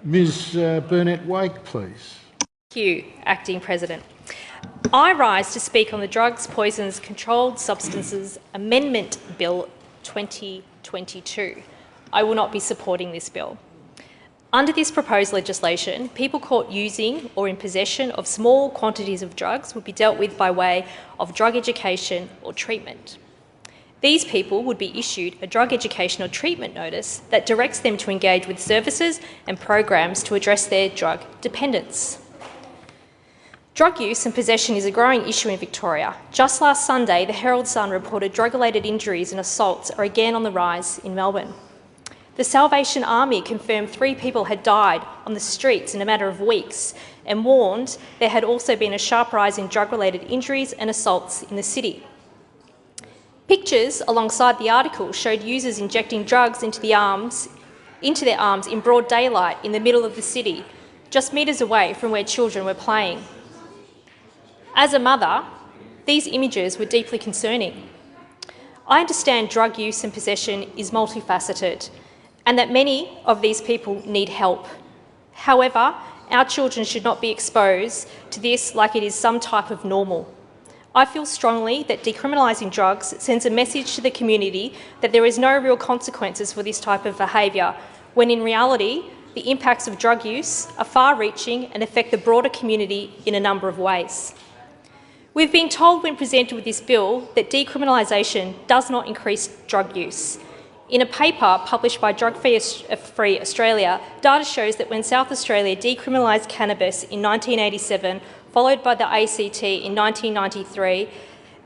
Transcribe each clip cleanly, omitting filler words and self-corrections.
Ms Burnett-Wake, please. Thank you, Acting President. I rise to speak on the Drugs, Poisons, Controlled Substances Amendment Bill 2022. I will not be supporting this bill. Under this proposed legislation, people caught using or in possession of small quantities of drugs would be dealt with by way of drug education or treatment. These people would be issued a drug education or treatment notice that directs them to engage with services and programs to address their drug dependence. Drug use and possession is a growing issue in Victoria. Just last Sunday, the Herald Sun reported drug-related injuries and assaults are again on the rise in Melbourne. The Salvation Army confirmed 3 people had died on the streets in a matter of weeks and warned there had also been a sharp rise in drug-related injuries and assaults in the city. Pictures alongside the article showed users injecting drugs into their arms in broad daylight in the middle of the city, just metres away from where children were playing. As a mother, these images were deeply concerning. I understand drug use and possession is multifaceted and that many of these people need help. However, our children should not be exposed to this like it is some type of normal. I feel strongly that decriminalising drugs sends a message to the community that there is no real consequences for this type of behaviour, when in reality, the impacts of drug use are far-reaching and affect the broader community in a number of ways. We've been told when presented with this bill that decriminalisation does not increase drug use. In a paper published by Drug Free Australia, data shows that when South Australia decriminalised cannabis in 1987, followed by the ACT in 1993,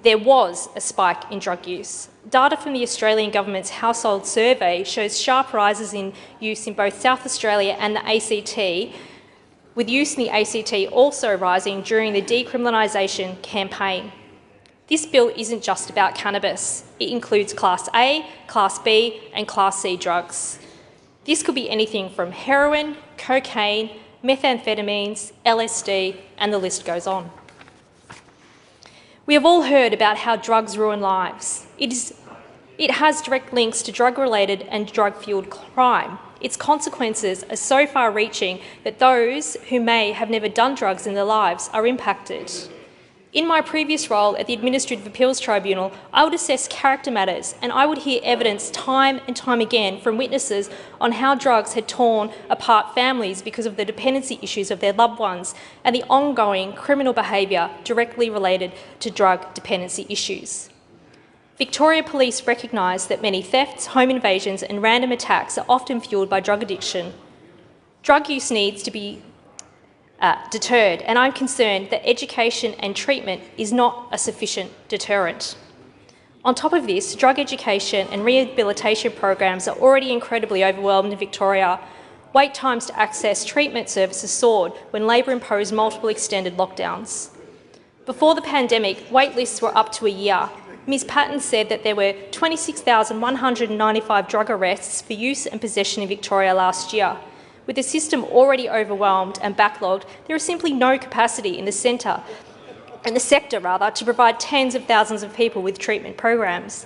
there was a spike in drug use. Data from the Australian Government's Household Survey shows sharp rises in use in both South Australia and the ACT, with use in the ACT also rising during the decriminalisation campaign. This bill isn't just about cannabis. It includes Class A, Class B and Class C drugs. This could be anything from heroin, cocaine, methamphetamines, LSD, and the list goes on. We have all heard about how drugs ruin lives. It has direct links to drug-related and drug-fuelled crime. Its consequences are so far-reaching that those who may have never done drugs in their lives are impacted. In my previous role at the Administrative Appeals Tribunal, I would assess character matters and I would hear evidence time and time again from witnesses on how drugs had torn apart families because of the dependency issues of their loved ones and the ongoing criminal behaviour directly related to drug dependency issues. Victoria Police recognise that many thefts, home invasions and random attacks are often fuelled by drug addiction. Drug use needs to be deterred, and I'm concerned that education and treatment is not a sufficient deterrent. On top of this, drug education and rehabilitation programs are already incredibly overwhelmed in Victoria. Wait times to access treatment services soared when Labor imposed multiple extended lockdowns. Before the pandemic, wait lists were up to a year. Ms Patton said that there were 26,195 drug arrests for use and possession in Victoria last year. With the system already overwhelmed and backlogged, there is simply no capacity in the sector to provide tens of thousands of people with treatment programs,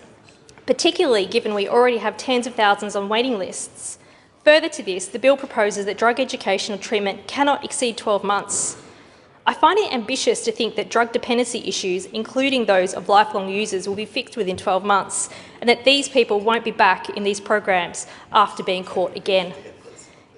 particularly given we already have tens of thousands on waiting lists. Further to this, the bill proposes that drug education or treatment cannot exceed 12 months. I find it ambitious to think that drug dependency issues, including those of lifelong users, will be fixed within 12 months and that these people won't be back in these programs after being caught again.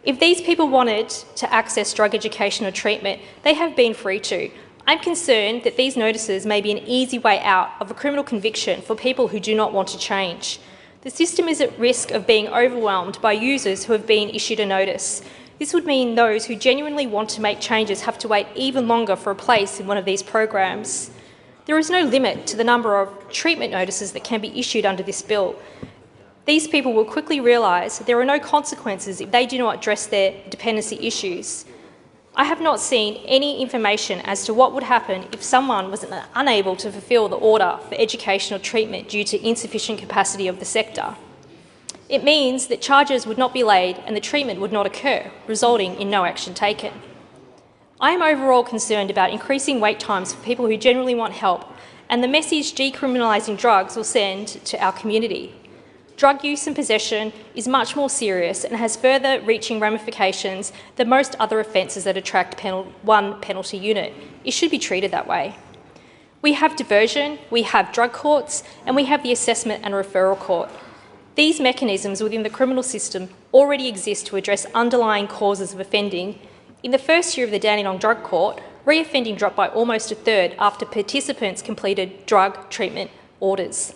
If these people wanted to access drug education or treatment, they have been free to. I'm concerned that these notices may be an easy way out of a criminal conviction for people who do not want to change. The system is at risk of being overwhelmed by users who have been issued a notice. This would mean those who genuinely want to make changes have to wait even longer for a place in one of these programs. There is no limit to the number of treatment notices that can be issued under this bill. These people will quickly realise there are no consequences if they do not address their dependency issues. I have not seen any information as to what would happen if someone was unable to fulfil the order for educational treatment due to insufficient capacity of the sector. It means that charges would not be laid and the treatment would not occur, resulting in no action taken. I am overall concerned about increasing wait times for people who generally want help and the message decriminalising drugs will send to our community. drug use and possession is much more serious and has further reaching ramifications than most other offences that attract one penalty unit. It should be treated that way. We have diversion, we have drug courts, and we have the assessment and referral court. These mechanisms within the criminal system already exist to address underlying causes of offending. In the first year of the Dandenong Drug Court, reoffending dropped by almost a third after participants completed drug treatment orders.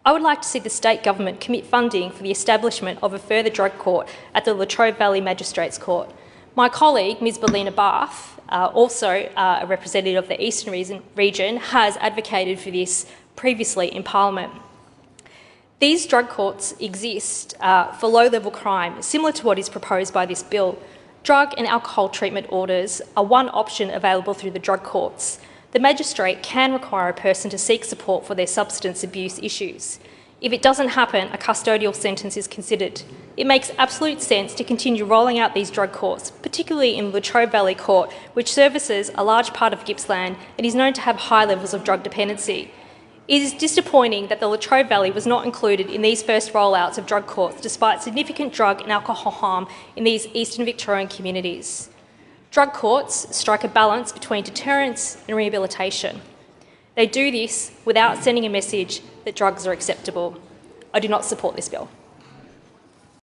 I would like to see the state government commit funding for the establishment of a further drug court at the Latrobe Valley Magistrates Court. My colleague, Ms Belina Bath, also a representative of the Eastern region, has advocated for this previously in Parliament. These drug courts exist for low-level crime, similar to what is proposed by this bill. Drug and alcohol treatment orders are one option available through the drug courts. The magistrate can require a person to seek support for their substance abuse issues. If it doesn't happen, a custodial sentence is considered. It makes absolute sense to continue rolling out these drug courts, particularly in Latrobe Valley Court, which services a large part of Gippsland and is known to have high levels of drug dependency. It is disappointing that the Latrobe Valley was not included in these first rollouts of drug courts, despite significant drug and alcohol harm in these eastern Victorian communities. Drug courts strike a balance between deterrence and rehabilitation. They do this without sending a message that drugs are acceptable. I do not support this bill.